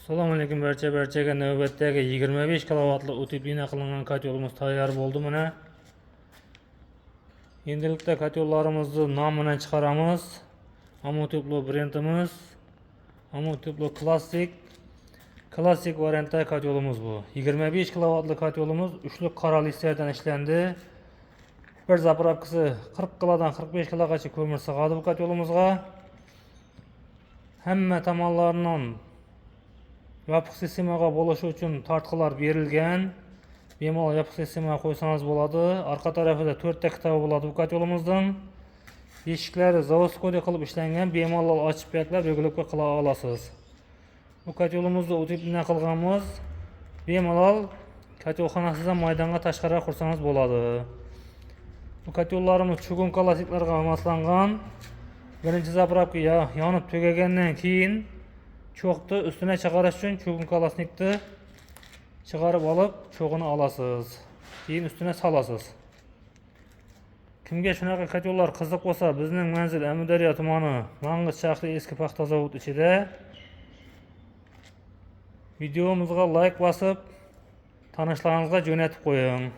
Assalomu alaykum barchaga navbatdagi 25 kilovatli uteplina qilingan kotyolimiz tayyor bo'ldi mana. Endilikda kotyollarimizni nomini chiqaramiz. Amoteplo brendimiz. Amoteplo klassik variantda kotyolimiz bu. 25 kilovatli kotyolimiz uchli qora listlardan ishlandi. Bir zapravkasi 40 kilodan 45 kilogacha ko'mir sig'adi bu kotyolimizga. Hamma tomonlaridan yopiq sistemaga bo'lishi uchun tortqilar berilgan. Bemalol yopiq sistemaga qo'ysangiz bo'ladi. Orqa tarafida 4 ta kitobi bo'ladi bu kotyolimizdan. Eshiklari zavodskoy qilib ishlangan, bemalol ochib paklab regulovka qila olasiz. Bu kotyolimizni uteplina qilganmiz. Bemalol kotyolxonasizdan maydonga tashqariga qursangiz bo'ladi. Bu kotyollarimiz chugun klasiklarga moslangan. Birinchi zapravka yonib tugagandan keyin cho'qni ustuna chiqarish uchun chugun kalasnikni chiqarib olib, cho'g'ini olasiz. Keyin ustuna solasiz. Kimga shunaqa kotyollar qiziq bo'lsa, bizning manzil Amudaryo tumani Mang'it shahri eski paxta zavod ichida. Videomizga like bosib, tanishlaringizga jo'natib qo'ying.